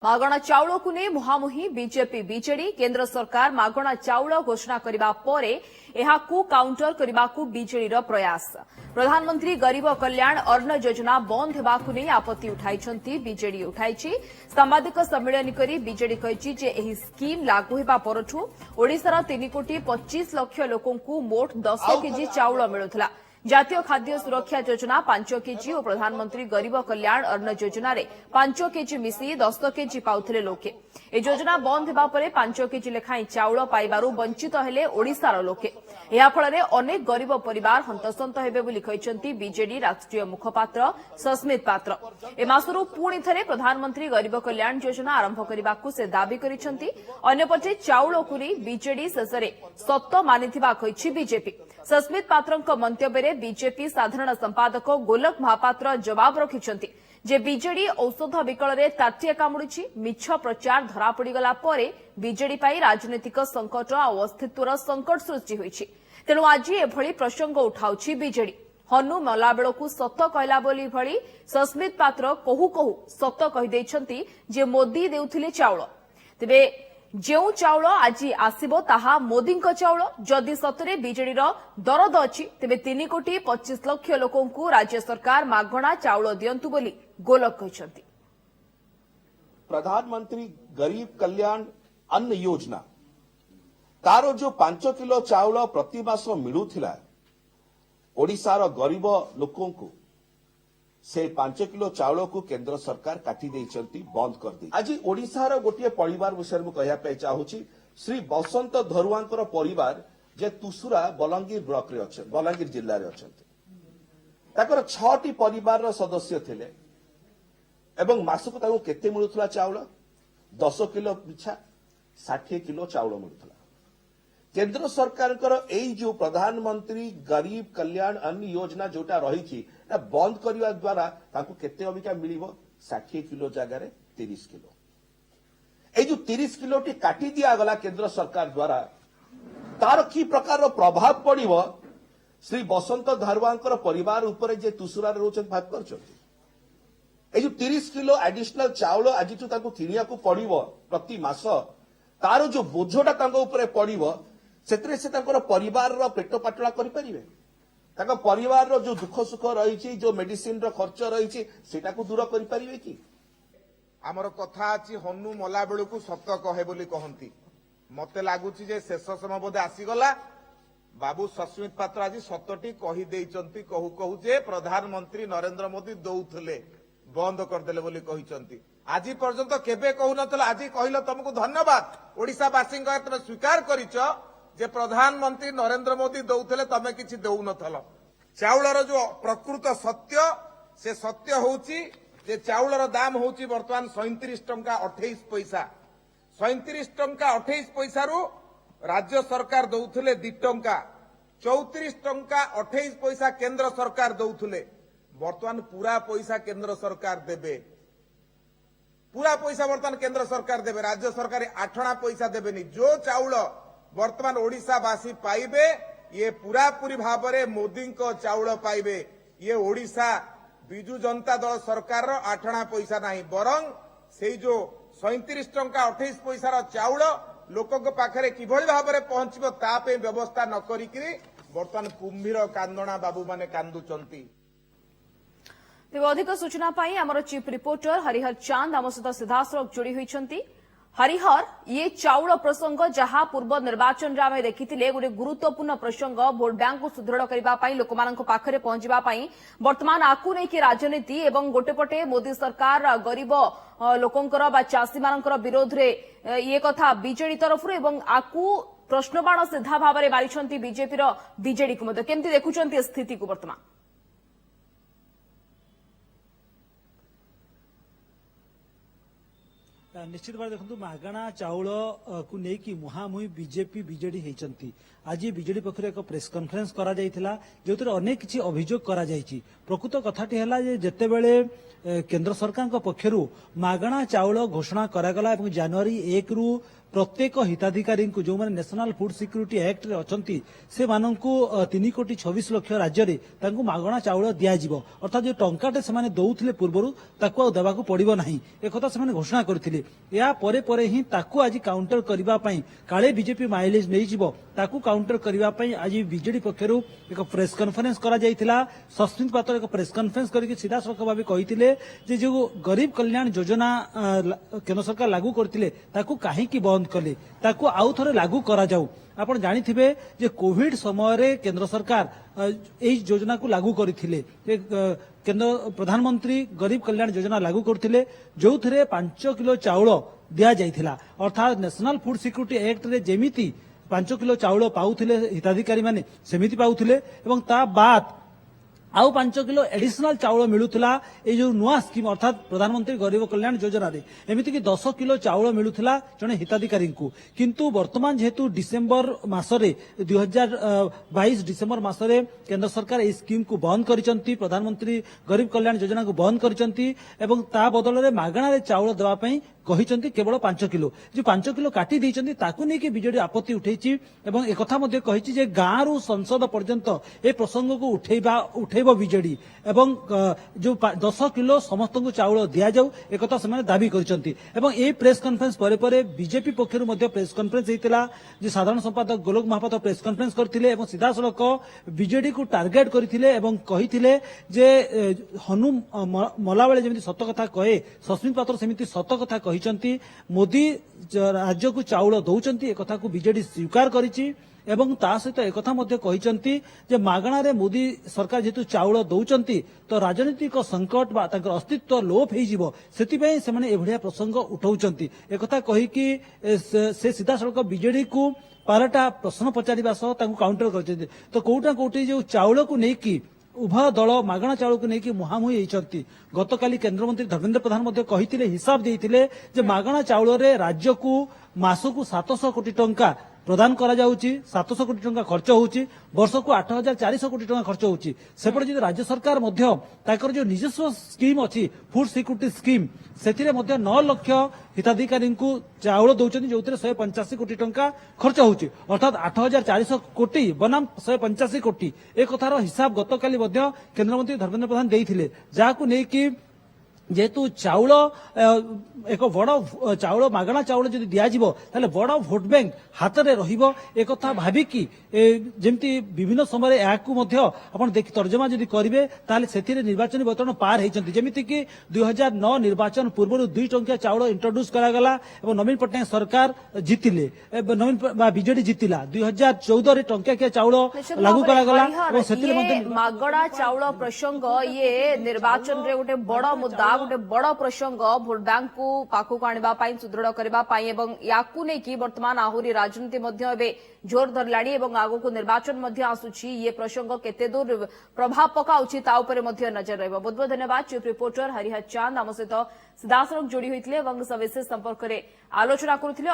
मागणा चाउल को नहीं मुहांमुही BJP BJD केंद्र सरकार मागणा चाउल घोषणा करने पर काउंटर करने को बीजेडी प्रयास। प्रधानमंत्री गरीब कल्याण अन्न योजना बंद होगाकू नहीं आपत्ति उठाई बीजेडी उठाई सांबादिक सम्मेलन कर बीजेडी कही स्कीम लागू होगा परठू ओडिशार 3 कोटी 25 लाख लोकंकु मोट 10 केजी चाउल मिलुथला। जातीय खाद्य सुरक्षा योजना 5 केजी और प्रधानमंत्री गरीब कल्याण अन्न योजना 5 केजी मिसी 10 केजी पाउथिले लोके। ए योजना बंद होगा पर 5 केजी लेखाई चाउल पाइबारु वंचित हेले ओडिशार लोके। या फଳରେ अनेक गरीब परिवार हंतसंत हेबे बोली कहिसंती बीजेडी राष्ट्रीय मुखपात्र सस्मित पात्र। ए मासरु पुणी थरे प्रधानमंत्री गरीब कल्याण योजना आरंभ करने से दाबी करिसंती। अन्यपटे चाउल को बीजेडी शेषे सत मानिथिबा कहिछि बीजेपी। सस्मित पात्रଙ୍କ मंतव्य बीजेपी साधारण संपादक गोलक महापात्र जवाब रखिछंती जे बीजेडी औषध विकल ताटिया कामुड़ी मिछ प्रचार धरा पड़गला बीजेडी पाई राजनीतिक संकट और अस्तित्वर संकट सृष्टि होईछि। तेणु आज एभली प्रसंग उठाउछि बीजेडी। हनु मला बेलकु सत कहला बोली भली सस्मित पात्र कहू कहू सत कहि दैछंती जे मोदी देउथिले चाउल। तेबे जो चाउल आज आसिबो ताहा मोदी चाउल जदि सतरे बीजेडी दरद अच्छी तेबे 3 कोटी 25 लाख लोकंकु राज्य सरकार मागणा चाउल दियंतु बोली गोलक कहते। प्रधानमंत्री गरीब कल्याण अन्न योजना तार जो 5 किलो चाउल प्रति मास मिलुथिला ओडिशार गरीब लोकंकु से 5 किलो चाउल को केंद्र सरकार काटी देइछंती बंद कर दी। आज ओडिशार गोटे परिवार विषय में कहया पे चाहूची श्री बसंत धरुआंकर परिवार जे तुसुरा बलांगीर ब्लॉक रे अछि बलांगीर जिल्ला रे अछंती। ताकर 6टी परिवार रो सदस्य थिले एवं मासको ताको केते मिलुथला चाउल 10 किलो पिछा 60 किलो चाउल मिलुथला। केंद्र सरकार जो प्रधानमंत्री गरीब कल्याण अन्न योजना जोटा रही बंद करने द्वारा केते अबिका मिलिबो 60 किलो जगह 30 किलो। ए जो 30 किलो टी काटी दिया गला केंद्र सरकार द्वारा तार की प्रकार प्रभाव पड़िबो श्री बसंत धारुआंकर परिवार उपरे जे तुसुरा रोचन भाग करछंती। ए जो 30 किलो एडिशनल चाउल आज जो ताको किनिया को पड़िबो प्रति मास तार जो बोझटा तांको उपरे पड़िबो सेतरे से तांकर परिवार रो पेट पाटला करि परिबे। तांको परिवार रो जो दुख सुख रही जो मेडिसिन रो खर्च रही सेटा को दूर करि परिबे कि आमर कथा अछि हन्नु मला बेलकु सत कहे बोली कहंती। मते लागुछि जे शेष समय बोधे आसीगला बाबू सस्मित पात्र आज सतटी कहि देइचंती कहू कहू जे प्रधानमंत्री नरेंद्र मोदी दउथले बंद करदेले बोली कहिचंती। आज पर्यंत केबे कहू नथला आज कहिलो तुमको धन्यवाद ओडिशावासी तुम स्वीकार करिच जे प्रधानमंत्री नरेंद्र मोदी दउथले तमे किछि देउ नथल। चाउलर जो प्रकृत सत्य से सत्य होउची जे चाउलर दाम होउची वर्तमान 37 टंका 28 पैसा 37 टंका 28 पैसा रु राज्य सरकार दउथले 2 टंका 34 टंका 28 पैसा केंद्र सरकार दउथले वर्तमान पूरा पैसा केंद्र सरकार देबे। पूरा पैसा वर्तमान केंद्र सरकार देबे राज्य सरकार 8 पैसा देबेनी। जो चाउल वर्तमान ओडिशावासी पाइबे ये पूरा पूरी भाव में मोदी को चाउल पाइबे। ये ओडिशा बिजु जनता दल सरकार 8 पैसा नहीं बरं से जो 37 टंका 28 पैसा चाउल लोकों पाखे किभली भाव में पहुंचबो तापे व्यवस्था न करिकरी वर्तमान कुंभीर कांदणा बाबू माने कांदुचंती। तेज अधिक सूचना पाई आमर चीफ रिपोर्टर हरिहर चांद आम सहित सीधासख जोड़ी होती। हरिहर ये चाउल प्रसंग जहां पूर्व निर्वाचन में आम देखी गोटे गुरुत्वपूर्ण प्रसंग भोट बैंक को सुदृढ़ करने लोक पाखे पहुंचापी बर्तमान आकु नहीं राजनीति एवं गोटेपटे मोदी सरकार गरीब लोकंकर चाषी मान विरोध में ये कथा बीजेडी तरफ आकु प्रश्नबाण सीधा भाव में मारी बीजेडी को केमती देखुं स्थिति को बर्तमान निश्चित भाव देखो मागणा चाउल को लेकिन मुहांमुही बीजेपी बीजेडी होती। आज बीजेडी पक्ष एक प्रेस कॉन्फ्रेंस करा जायथिला जो अनेक किसी अभियोग करा जायछि। प्रकृत कथाटी है जेतेबेले केंद्र सरकार पक्षरु मागणा चाउल घोषणा करागला एवं जनवरी 1 रु प्रत्येक हिताधिकारी को जो माने नेशनल फूड सिक्यूरिटी एक्ट रे अछंती से माननकु 3 कोटी 26 लाख राज्य रे तांकु मागणा चाउल दिया जिवो अर्थात जो टंकाटे से माने दउथले पूर्वरु ताकु देबाकू पड़िबो नाही एक कथा से माने घोषणा करथिले। या परे परे ही ताकू आज काउंटर करबा पई काले बीजेपी माइलेज नहीं जिवो ताकू काउंटर करबा पई आज बीजेडी पक्षरु एक प्रेस कॉन्फ्रेंस करा जायतिला। सस्मित पात्र एक प्रेस कॉन्फ्रेंस करके सीधा सड़क भाव कहिथिले जे जो गरीब कल्याण योजना केंद्र सरकार लागू करथिले ताकू काहे की बंद कले ताकू आउ थरे लागू करा जाऊ। आपण जानिथिबे जे कोविड समय रे केंद्र सरकार एई योजना को लागू करथिले केंद्र प्रधानमंत्री गरीब कल्याण योजना लागू करथिले जो थरे 5 किलो चाउल दिया जाइथिला अर्थात नेशनल फूड सिक्योरिटी एक्ट रे जेमिति 5 किलो चाउल पाउथिले हिताधिकारी माने सेमिति पाउथिले एवं ता बाद आउ 5 किलो एडिशनल चाउल मिलुथिला ए जो नुआ स्कीम अर्थात प्रधानमंत्री गरीब कल्याण योजना रे एमिति कि 10 किलो चाउल मिलुथिला जने हिताधिकारी को किंतु वर्तमान जेहेतु डिसेंबर मासरे 2022 डिसेंबर मासरे केंद्र सरकार ए स्कीम को बंद करिसंती प्रधानमंत्री गरीब कल्याण योजना को बंद करिसंती एवं ता बदल रे मागणा रे चाउल देवा पई कहिसंती केवल 5 किलो जो 5 किलो काटी दैछंती ताकू नै कि बीजेडी आपत्ति उठैछि एवं एक कथा मध्ये कहिछि जे गाँ रु संसद पर्यंत ए प्रसंग को उठैबो बीजेडी एवं जो 10 किलो समस्त को चाउल दिया जाऊ एक कथा से दाबी करिसंती एवं ए प्रेस कॉन्फ्रेंस परे परे बीजेपी पक्षरु मध्ये प्रेस कॉन्फ्रेंस हेतिला जे साधारण संपादक गोलोक महापात्र प्रेस कॉन्फ्रेंस करथिले एवं सीधा सड़क बीजेडी को टार्गेट करथिले एवं कहिथिले जे हनु मला बेले जेमिति सत्य कथा कहे सस्मित पात्र सेमिति सत्य कथा कहिसंती मोदी राज्य को चाउल दउचंती ए कथा को बीजेडी स्वीकार करिछि एवं ता सहित एक कथा मध्ये कहिसंती जे मागणा रे मोदी सरकार जेतु चाउल दउचंती तो राजनीतिक संकट बा ताकर अस्तित्व लोप हे जिवो सेति पई से माने एभडिया प्रसंग उठाउचंती एक कथा कहि कि से सीधा सड़क बीजेडी को पारटा प्रश्न पचारिबा सह ताकू काउंटर करचंती तो कोउटा कोउटी जो चाउल को नै कि उभय दल मागणा चाउल को लेकिन मुहांमुही होती गतकाली केंद्रमंत्री धर्मेंद्र प्रधान मध्य कहिथिले हिसाब देइथिले जे मागणा चाउल रे राज्य को मासकु 700 कोटी टंका प्रदान करा जाउची 700 कोटी टंका खर्च होउची वर्ष को 8400 कोटी टंका खर्च होउची सेपटे जे राज्य सरकार मध्य ताकर जो निजस्व स्कीम अछि फूड सिक्योरिटी स्कीम सेथिरे मध्य 9 लाख हिताधिकारी को चाउल दउचनी जोतरे 185 कोटी टंका खर्च होउची अर्थात 8400 कोटी बनाम 185 कोटी ए कथार हिसाब गतकाली मध्य केंद्रमंत्री धर्मेंद्र प्रधान देइथिले जाकू नै कि जेहेतु चाउल एक बड़ चाउल मागणा चाउल जदि दियाजिबो ताले बड़ भोट बैंक हाथ में रहिबो एक कथा भाबिकी जेमती विभिन्न समय याकू मध्य आपण देखि तर्जमा जदि करिवे ताले सेथिरे निर्वाचन बतरण पार हेचंती जेमिति कि 2009 निर्वाचन पूर्व 2 टंकिया चाउल इंट्रोड्यूस करा गला एवं नवीन पटनायक सरकार जीतिले नवीन बीजेडी जीतिला 2014 रे टंकिया के चाउल लागू करा गला एवं सेथिरे मध्य मागणा चाउल प्रसंग ये निर्वाचन रे गोटे बड़ मुद्दा गोटे बड़ प्रसंग भोट बैंक को पाखु आनिबा पई सुदृढ़ करबा पई एवं याकू नै कि वर्तमान आहुरी राजनीति मध्य एबे जोर धरलाणी एवं आगो को निर्वाचन मध्य आसुची ये प्रसंग केते दूर प्रभाव पकाउची ता उपरे मध्य नजर रहबो। बहुत बहुत धन्यवाद चीफ रिपोर्टर हरिहर चांद आम सहित सीधासळख जोड़ी होइतिले एवं सविशेष संपर्क रे आलोचना करुथिले।